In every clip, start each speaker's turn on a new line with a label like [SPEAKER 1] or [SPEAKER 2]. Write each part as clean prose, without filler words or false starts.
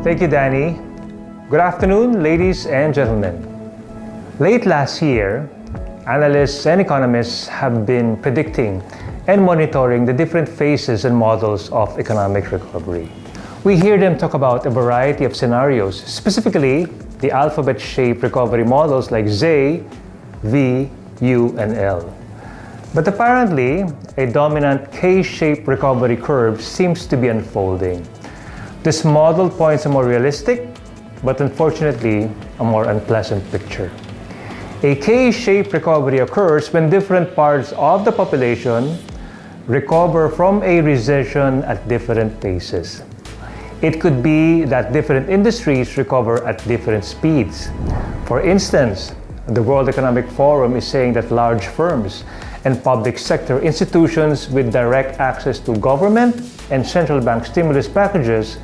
[SPEAKER 1] Thank you, Danny. Good afternoon, ladies and gentlemen. Late last year, analysts and economists have been predicting and monitoring the different phases and models of economic recovery. We hear them talk about a variety of scenarios, specifically the alphabet-shaped recovery models like Z, V, U, and L. But apparently, a dominant K-shaped recovery curve seems to be unfolding. This model points a more realistic, but unfortunately, a more unpleasant picture. A K-shaped recovery occurs when different parts of the population recover from a recession at different paces. It could be that different industries recover at different speeds. For instance, the World Economic Forum is saying that large firms and public sector institutions with direct access to government and central bank stimulus packages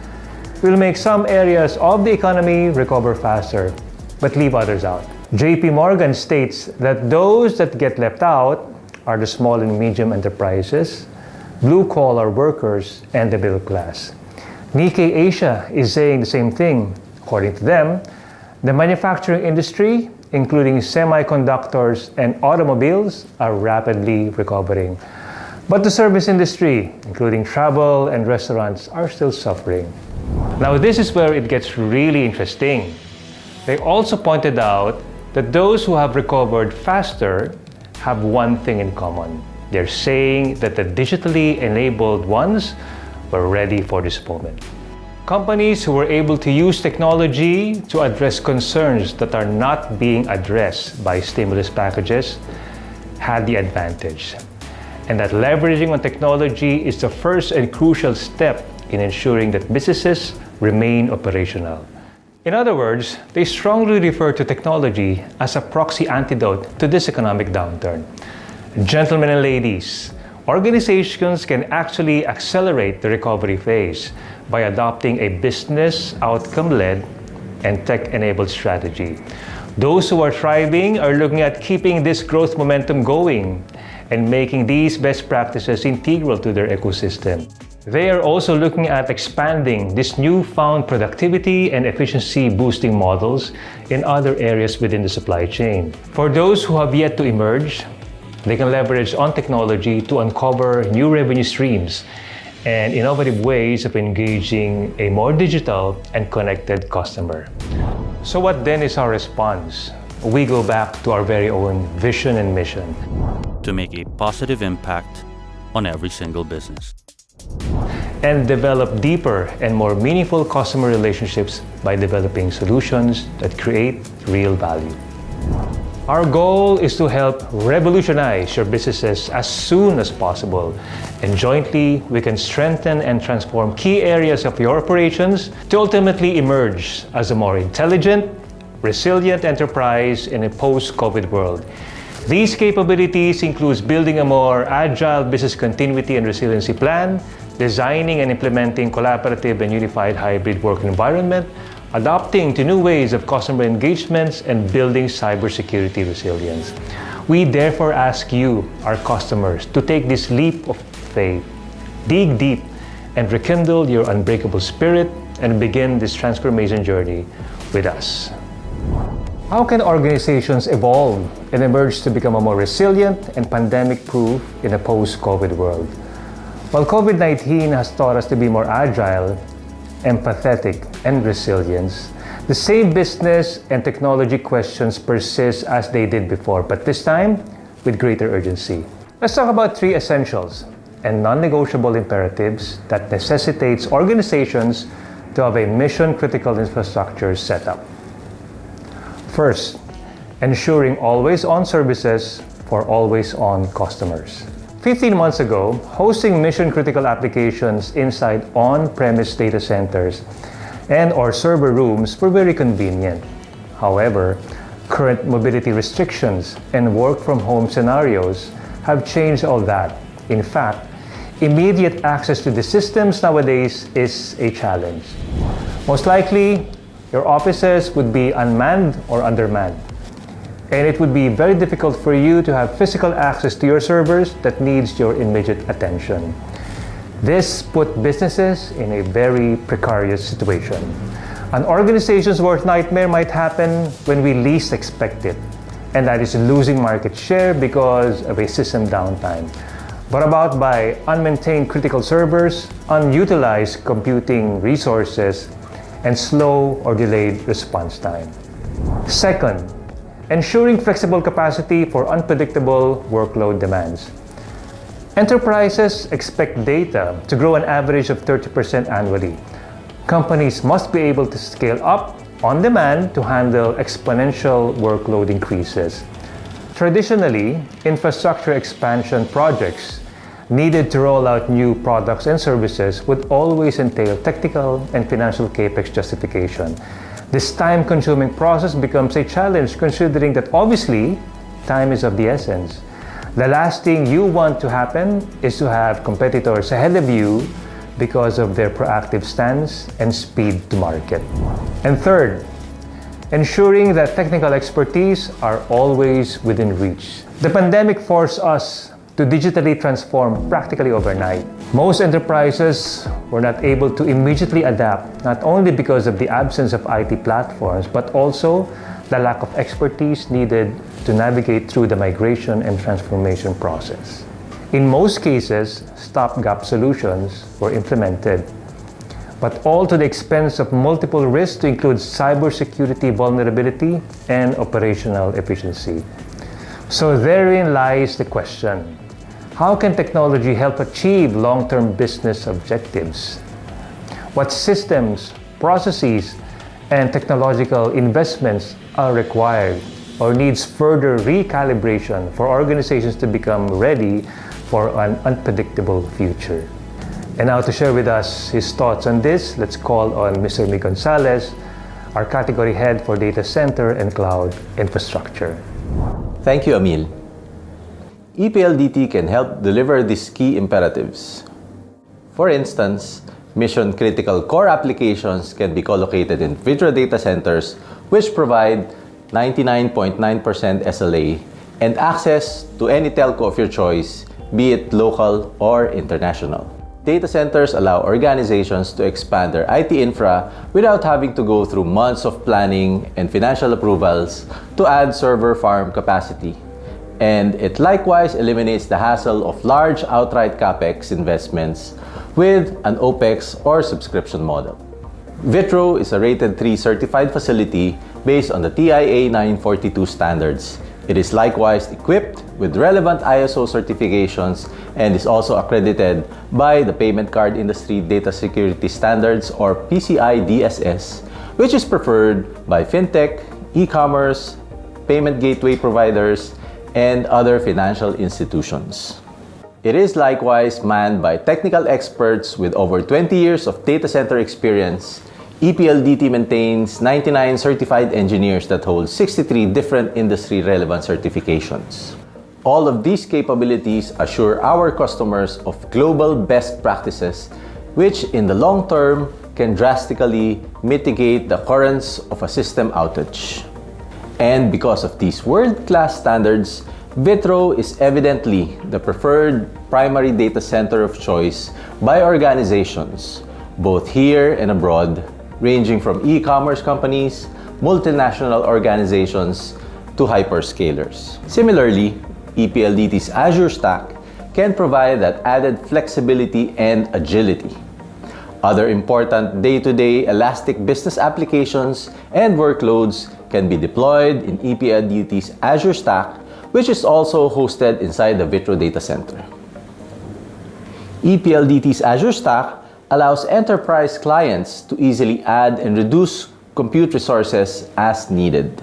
[SPEAKER 1] will make some areas of the economy recover faster, but leave others out. JP Morgan states that those that get left out are the small and medium enterprises, blue-collar workers, and the middle class. Nikkei Asia is saying the same thing. According to them, the manufacturing industry, including semiconductors and automobiles, are rapidly recovering. But the service industry, including travel and restaurants, are still suffering. Now, this is where it gets really interesting. They also pointed out that those who have recovered faster have one thing in common. They're saying that the digitally enabled ones were ready for this moment. Companies who were able to use technology to address concerns that are not being addressed by stimulus packages had the advantage. And that leveraging on technology is the first and crucial step in ensuring that businesses remain operational. In other words, they strongly refer to technology as a proxy antidote to this economic downturn. Gentlemen and ladies, organizations can actually accelerate the recovery phase by adopting a business outcome-led and tech-enabled strategy. Those who are thriving are looking at keeping this growth momentum going and making these best practices integral to their ecosystem. They are also looking at expanding this newfound productivity and efficiency boosting models in other areas within the supply chain. For those who have yet to emerge, they can leverage on technology to uncover new revenue streams and innovative ways of engaging a more digital and connected customer. So what then is our response? We go back to our very own vision and mission.
[SPEAKER 2] To make a positive impact on every single business.
[SPEAKER 1] And develop deeper and more meaningful customer relationships by developing solutions that create real value. Our goal is to help revolutionize your businesses as soon as possible, and jointly we can strengthen and transform key areas of your operations to ultimately emerge as a more intelligent, resilient enterprise in a post-COVID world. These capabilities include building a more agile business continuity and resiliency plan, designing and implementing collaborative and unified hybrid work environment, adapting to new ways of customer engagements, and building cybersecurity resilience. We therefore ask you, our customers, to take this leap of faith, dig deep, and rekindle your unbreakable spirit and begin this transformation journey with us. How can organizations evolve and emerge to become a more resilient and pandemic-proof in a post-COVID world? While COVID-19 has taught us to be more agile, empathetic, and resilient, the same business and technology questions persist as they did before, but this time with greater urgency. Let's talk about 3 essentials and non-negotiable imperatives that necessitates organizations to have a mission-critical infrastructure set up. First, ensuring always-on services for always-on customers. 15 months ago, hosting mission-critical applications inside on-premise data centers and/or server rooms were very convenient. However, current mobility restrictions and work-from-home scenarios have changed all that. In fact, immediate access to the systems nowadays is a challenge. Most likely, your offices would be unmanned or undermanned. And it would be very difficult for you to have physical access to your servers that needs your immediate attention. This put businesses in a very precarious situation. An organization's worst nightmare might happen when we least expect it, and that is losing market share because of a system downtime, brought about by unmaintained critical servers, unutilized computing resources, and slow or delayed response time. Second, ensuring flexible capacity for unpredictable workload demands. Enterprises expect data to grow an average of 30% annually. Companies must be able to scale up on demand to handle exponential workload increases. Traditionally, infrastructure expansion projects needed to roll out new products and services would always entail technical and financial capex justification. This time-consuming process becomes a challenge considering that obviously, time is of the essence. The last thing you want to happen is to have competitors ahead of you because of their proactive stance and speed to market. And third, ensuring that technical expertise are always within reach. The pandemic forced us to digitally transform practically overnight. Most enterprises were not able to immediately adapt, not only because of the absence of IT platforms, but also the lack of expertise needed to navigate through the migration and transformation process. In most cases, stopgap solutions were implemented, but all to the expense of multiple risks to include cybersecurity vulnerability and operational efficiency. So therein lies the question. How can technology help achieve long-term business objectives? What systems, processes, and technological investments are required or needs further recalibration for organizations to become ready for an unpredictable future? And now to share with us his thoughts on this, let's call on Mr. Amil Gonzalez, our category head for data center and cloud infrastructure.
[SPEAKER 3] Thank you, Amil. ePLDT can help deliver these key imperatives. For instance, mission-critical core applications can be co-located in VITRO data centers, which provide 99.9% SLA and access to any telco of your choice, be it local or international. Data centers allow organizations to expand their IT infra without having to go through months of planning and financial approvals to add server farm capacity. And it likewise eliminates the hassle of large outright capex investments with an OPEX or subscription model. VITRO is a rated 3 certified facility based on the TIA 942 standards. It is likewise equipped with relevant ISO certifications and is also accredited by the Payment Card Industry Data Security Standards or PCI DSS, which is preferred by fintech, e-commerce, payment gateway providers, and other financial institutions. It is likewise manned by technical experts with over 20 years of data center experience. ePLDT maintains 99 certified engineers that hold 63 different industry-relevant certifications. All of these capabilities assure our customers of global best practices, which in the long term can drastically mitigate the occurrence of a system outage. And because of these world-class standards, VITRO is evidently the preferred primary data center of choice by organizations, both here and abroad, ranging from e-commerce companies, multinational organizations, to hyperscalers. Similarly, ePLDT's Azure Stack can provide that added flexibility and agility. Other important day-to-day elastic business applications and workloads can be deployed in ePLDT's Azure Stack, which is also hosted inside the VITRO data center. ePLDT's Azure Stack allows enterprise clients to easily add and reduce compute resources as needed.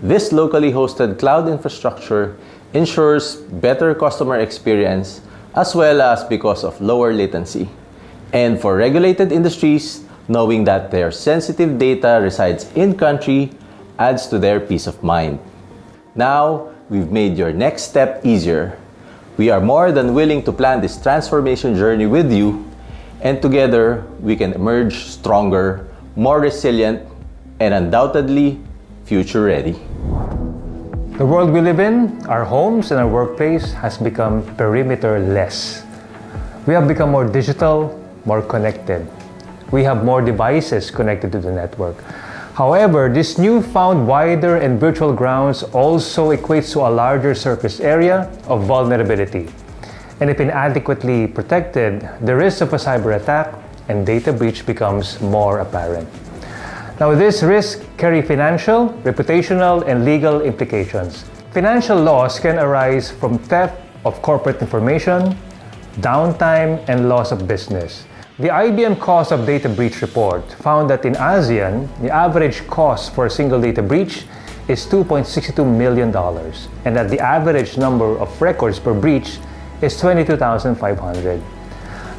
[SPEAKER 3] This locally hosted cloud infrastructure ensures better customer experience as well as because of lower latency. And for regulated industries, knowing that their sensitive data resides in-country adds to their peace of mind. Now, we've made your next step easier. We are more than willing to plan this transformation journey with you, and together we can emerge stronger, more resilient, and undoubtedly future-ready.
[SPEAKER 1] The world we live in, our homes and our workplace, has become perimeter-less. We have become more digital, more connected. we have more devices connected to the network. However, this newfound wider and virtual grounds also equates to a larger surface area of vulnerability. And if inadequately protected, the risk of a cyber attack and data breach becomes more apparent. Now, this risk carry financial, reputational, and legal implications. Financial loss can arise from theft of corporate information, downtime, and loss of business. The IBM Cost of Data Breach report found that in ASEAN, the average cost for a single data breach is $2.62 million, and that the average number of records per breach is 22,500.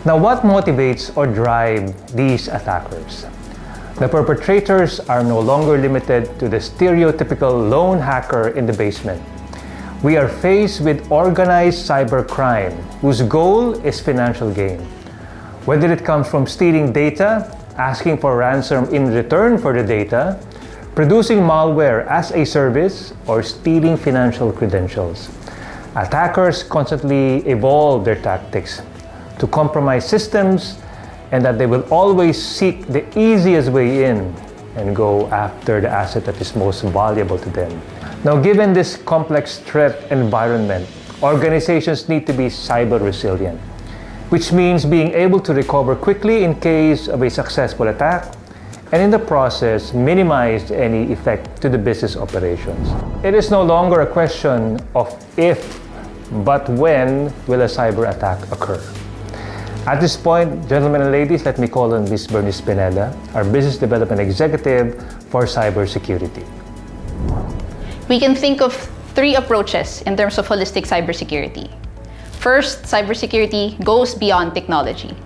[SPEAKER 1] Now, what motivates or drives these attackers? The perpetrators are no longer limited to the stereotypical lone hacker in the basement. We are faced with organized cybercrime whose goal is financial gain. Whether it comes from stealing data, asking for ransom in return for the data, producing malware as a service, or stealing financial credentials. Attackers constantly evolve their tactics to compromise systems, and that they will always seek the easiest way in and go after the asset that is most valuable to them. Now, given this complex threat environment, organizations need to be cyber resilient, which means being able to recover quickly in case of a successful attack, and in the process, minimize any effect to the business operations. It is no longer a question of if, but when will a cyber attack occur. At this point, gentlemen and ladies, let me call on Ms. Bernice Pineda, our Business Development Executive for Cybersecurity.
[SPEAKER 4] We can think of three approaches in terms of holistic cybersecurity. First, cybersecurity goes beyond technology.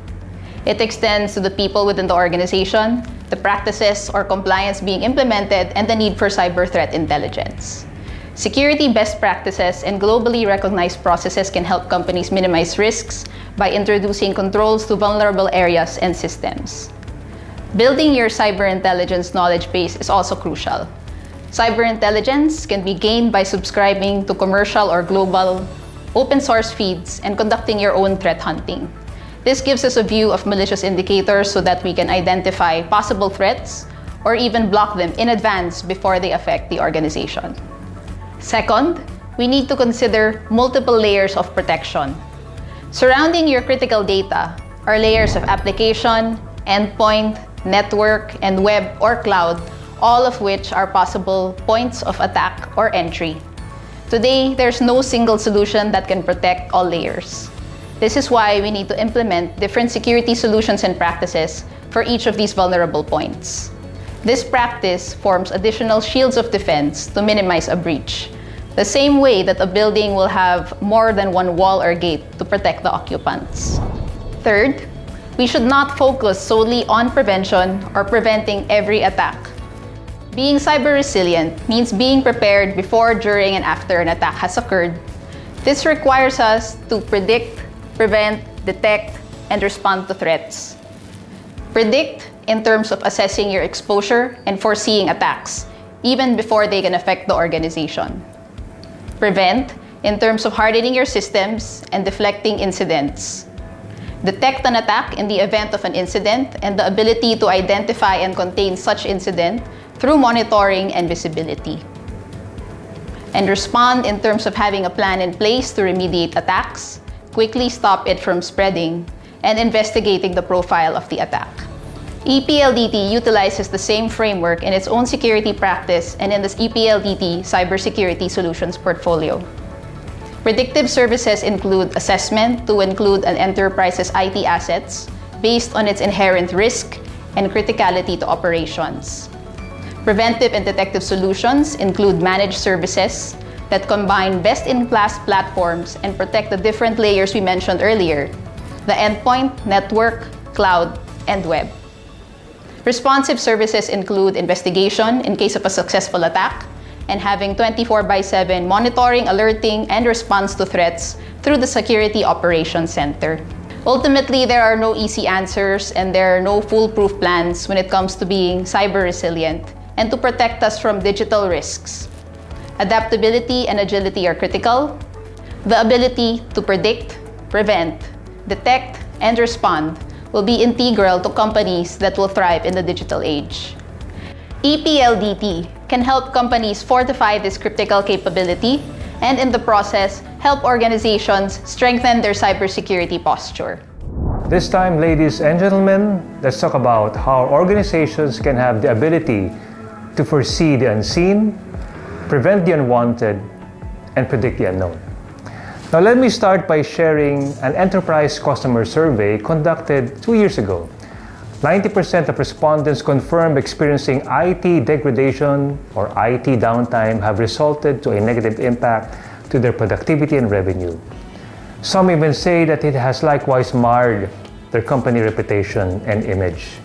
[SPEAKER 4] It extends to the people within the organization, the practices or compliance being implemented, and the need for cyber threat intelligence. Security best practices and globally recognized processes can help companies minimize risks by introducing controls to vulnerable areas and systems. Building your cyber intelligence knowledge base is also crucial. Cyber intelligence can be gained by subscribing to commercial or global open source feeds and conducting your own threat hunting. This gives us a view of malicious indicators so that we can identify possible threats or even block them in advance before they affect the organization. Second, we need to consider multiple layers of protection. Surrounding your critical data are layers of application, endpoint, network, and web or cloud, all of which are possible points of attack or entry. Today, there's no single solution that can protect all layers. This is why we need to implement different security solutions and practices for each of these vulnerable points. This practice forms additional shields of defense to minimize a breach, the same way that a building will have more than one wall or gate to protect the occupants. Third, we should not focus solely on prevention or preventing every attack. Being cyber resilient means being prepared before, during, and after an attack has occurred. This requires us to predict, prevent, detect, and respond to threats. Predict in terms of assessing your exposure and foreseeing attacks, even before they can affect the organization. Prevent in terms of hardening your systems and deflecting incidents. Detect an attack in the event of an incident and the ability to identify and contain such incident through monitoring and visibility. And respond in terms of having a plan in place to remediate attacks, quickly stop it from spreading, and investigating the profile of the attack. ePLDT utilizes the same framework in its own security practice and in this ePLDT cybersecurity solutions portfolio. Predictive services include assessment to include an enterprise's IT assets based on its inherent risk and criticality to operations. Preventive and detective solutions include managed services that combine best-in-class platforms and protect the different layers we mentioned earlier: the endpoint, network, cloud, and web. Responsive services include investigation in case of a successful attack and having 24/7 monitoring, alerting, and response to threats through the Security Operations Center. Ultimately, there are no easy answers and there are no foolproof plans when it comes to being cyber resilient and to protect us from digital risks. Adaptability and agility are critical. The ability to predict, prevent, detect, and respond will be integral to companies that will thrive in the digital age. ePLDT can help companies fortify this critical capability and in the process, help organizations strengthen their cybersecurity posture.
[SPEAKER 1] This time, ladies and gentlemen, let's talk about how organizations can have the ability to foresee the unseen, prevent the unwanted, and predict the unknown. Now, let me start by sharing an enterprise customer survey conducted 2 years ago. 90% of respondents confirmed experiencing IT degradation or IT downtime have resulted to a negative impact to their productivity and revenue. Some even say that it has likewise marred their company reputation and image.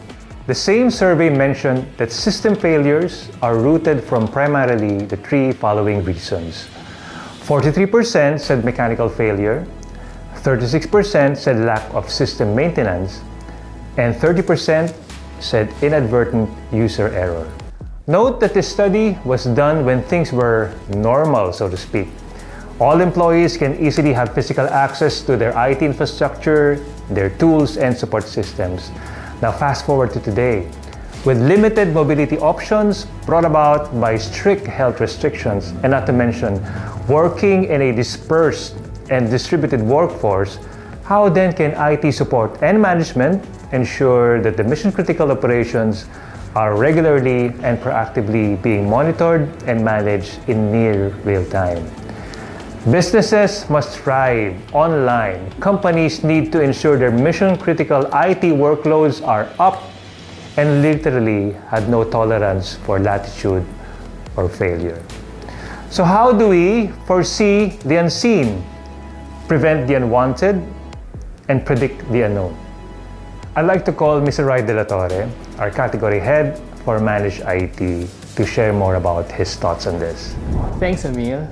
[SPEAKER 1] The same survey mentioned that system failures are rooted from primarily the 3 following reasons. 43% said mechanical failure, 36% said lack of system maintenance, and 30% said inadvertent user error. Note that this study was done when things were normal, so to speak. All employees can easily have physical access to their IT infrastructure, their tools, and support systems. Now fast forward to today. With limited mobility options brought about by strict health restrictions, and not to mention working in a dispersed and distributed workforce, how then can IT support and management ensure that the mission-critical operations are regularly and proactively being monitored and managed in near real time? Businesses must thrive online. Companies need to ensure their mission-critical IT workloads are up and literally had no tolerance for latitude or failure. So how do we foresee the unseen, prevent the unwanted, and predict the unknown? I'd like to call Mr. Ray De La Torre, our category head for Managed IT, to share more about his thoughts on this.
[SPEAKER 5] Thanks, Amil.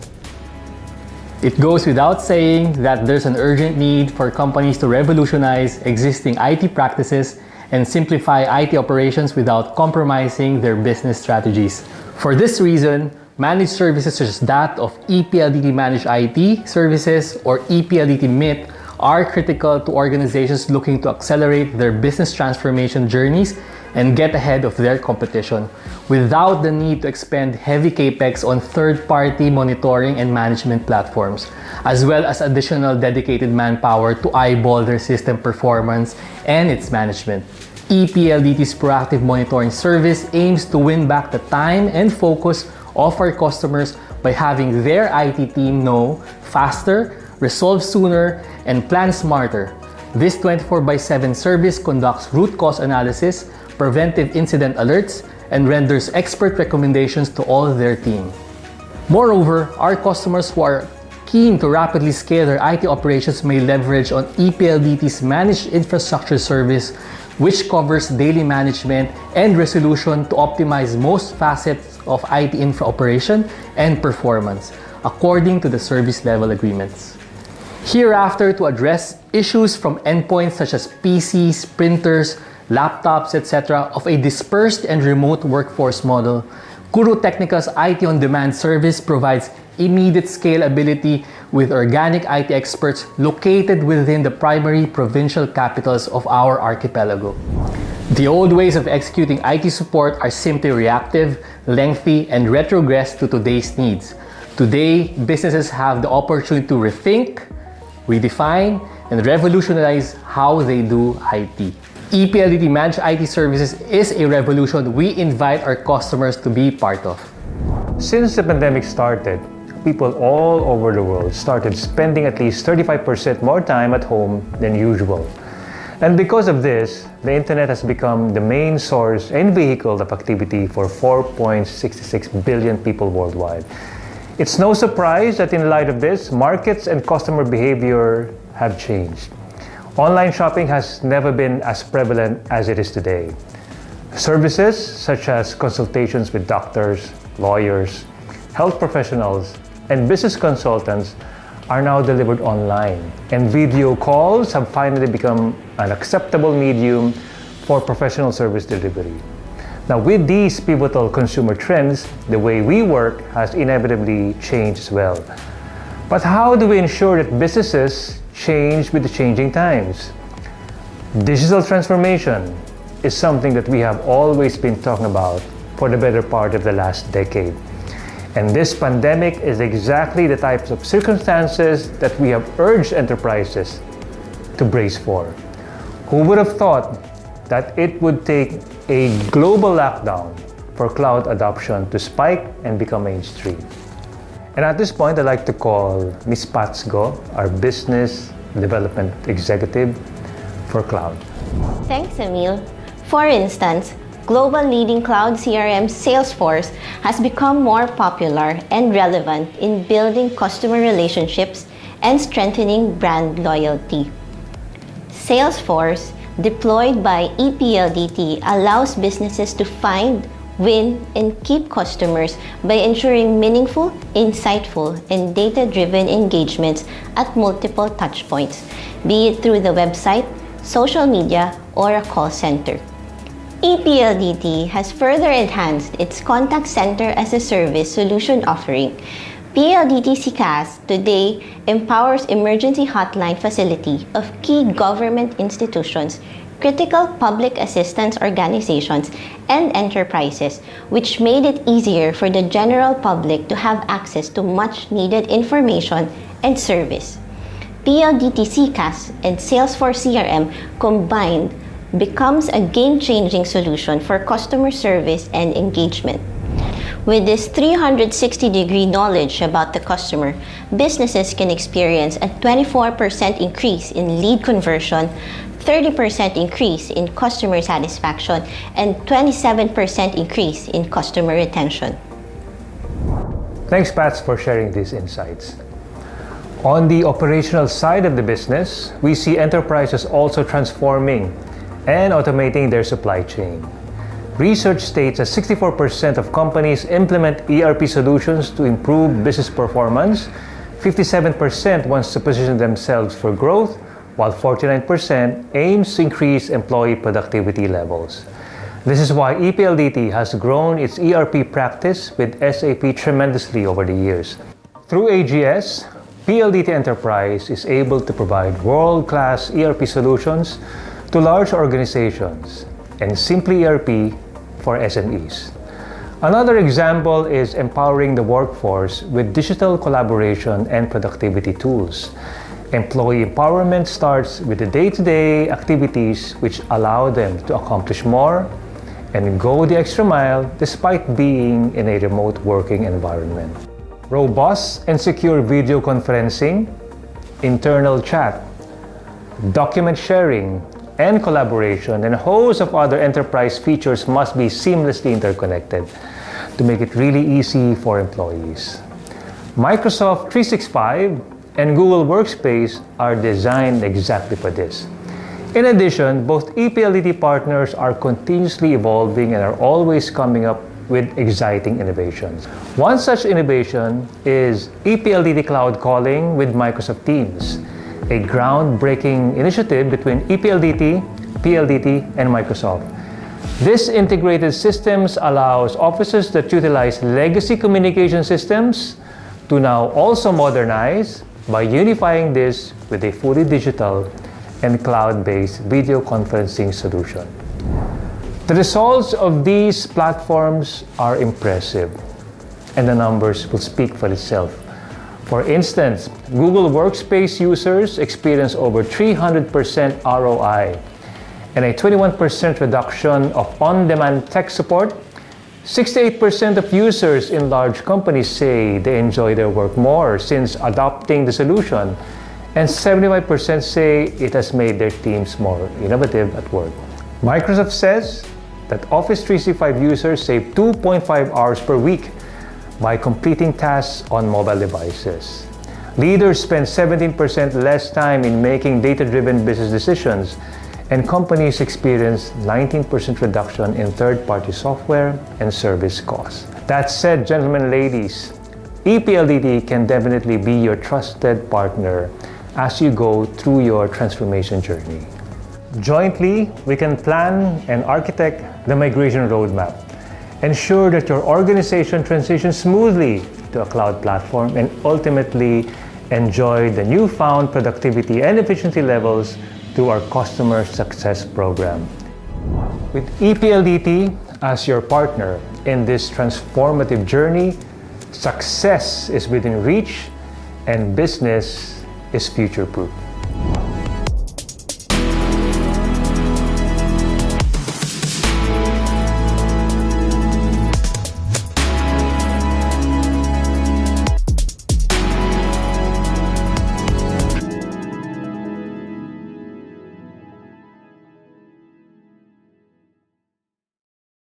[SPEAKER 5] It goes without saying that there's an urgent need for companies to revolutionize existing IT practices and simplify IT operations without compromising their business strategies. For this reason, managed services such as that of ePLDT Managed IT Services or ePLDT MIT are critical to organizations looking to accelerate their business transformation journeys and get ahead of their competition without the need to expend heavy capex on third-party monitoring and management platforms, as well as additional dedicated manpower to eyeball their system performance and its management. ePLDT's proactive monitoring service aims to win back the time and focus of our customers by having their IT team know faster, resolve sooner, and plan smarter. This 24/7 service conducts root cause analysis, preventive incident alerts, and renders expert recommendations to all their team. Moreover, our customers who are keen to rapidly scale their IT operations may leverage on ePLDT's Managed Infrastructure Service, which covers daily management and resolution to optimize most facets of IT infra operation and performance, according to the service level agreements. Hereafter, to address issues from endpoints such as PCs, printers, laptops, etc. of a dispersed and remote workforce model, Guru Technical's IT On-Demand service provides immediate scalability with organic IT experts located within the primary provincial capitals of our archipelago. The old ways of executing IT support are simply reactive, lengthy, and retrogressed to today's needs. Today, businesses have the opportunity to rethink, redefine, and revolutionize how they do IT. ePLDT Managed IT Services is a revolution we invite our customers to be part of.
[SPEAKER 1] Since the pandemic started, people all over the world started spending at least 35% more time at home than usual. And because of this, the internet has become the main source and vehicle of activity for 4.66 billion people worldwide. It's no surprise that in light of this, markets and customer behavior have changed. Online shopping has never been as prevalent as it is today. Services such as consultations with doctors, lawyers, health professionals, and business consultants are now delivered online, and video calls have finally become an acceptable medium for professional service delivery. Now, with these pivotal consumer trends, the way we work has inevitably changed as well. But how do we ensure that businesses change with the changing times? Digital transformation is something that we have always been talking about for the better part of the last decade. And this pandemic is exactly the types of circumstances that we have urged enterprises to brace for. Who would have thought that it would take a global lockdown for cloud adoption to spike and become mainstream? And at this point, I'd like to call Ms. Patsgo, our Business Development Executive for Cloud.
[SPEAKER 6] Thanks, Amil. For instance, global leading cloud CRM Salesforce has become more popular and relevant in building customer relationships and strengthening brand loyalty. Salesforce, deployed by ePLDT, allows businesses to find, win, and keep customers by ensuring meaningful, insightful, and data-driven engagements at multiple touchpoints, be it through the website, social media, or a call center. ePLDT has further enhanced its contact center as a service solution offering. PLDT CCaaS today empowers emergency hotline facility of key government institutions, critical public assistance organizations, and enterprises, which made it easier for the general public to have access to much needed information and service. PLDT CCaaS and Salesforce CRM combined becomes a game-changing solution for customer service and engagement. With this 360-degree knowledge about the customer, businesses can experience a 24% increase in lead conversion, 30% increase in customer satisfaction, and 27% increase in customer retention.
[SPEAKER 1] Thanks, Pats, for sharing these insights. On the operational side of the business, we see enterprises also transforming and automating their supply chain. Research states that 64% of companies implement ERP solutions to improve business performance, 57% wants to position themselves for growth, while 49% aims to increase employee productivity levels. This is why ePLDT has grown its ERP practice with SAP tremendously over the years. Through AGS, PLDT Enterprise is able to provide world-class ERP solutions to large organizations and Simply ERP for SMEs. Another example is empowering the workforce with digital collaboration and productivity tools. Employee empowerment starts with the day-to-day activities which allow them to accomplish more and go the extra mile despite being in a remote working environment. Robust and secure video conferencing, internal chat, document sharing, and collaboration, and a host of other enterprise features must be seamlessly interconnected to make it really easy for employees. Microsoft 365 and Google Workspace are designed exactly for this. In addition, both ePLDT partners are continuously evolving and are always coming up with exciting innovations. One such innovation is ePLDT Cloud Calling with Microsoft Teams, a groundbreaking initiative between ePLDT, PLDT, and Microsoft. This integrated systems allows offices that utilize legacy communication systems to now also modernize by unifying this with a fully digital and cloud-based video conferencing solution. The results of these platforms are impressive, and the numbers will speak for itself. For instance, Google Workspace users experience over 300% ROI and a 21% reduction of on-demand tech support. 68% of users in large companies say they enjoy their work more since adopting the solution, and 75% say it has made their teams more innovative at work. Microsoft says that Office 365 users save 2.5 hours per week by completing tasks on mobile devices. Leaders spend 17% less time in making data-driven business decisions, and companies experience 19% reduction in third-party software and service costs. That said, gentlemen and ladies, ePLDT can definitely be your trusted partner as you go through your transformation journey. Jointly, we can plan and architect the migration roadmap, ensure that your organization transitions smoothly to a cloud platform, and ultimately enjoy the newfound productivity and efficiency levels through our Customer Success Program. With ePLDT as your partner in this transformative journey, success is within reach and business is future-proof.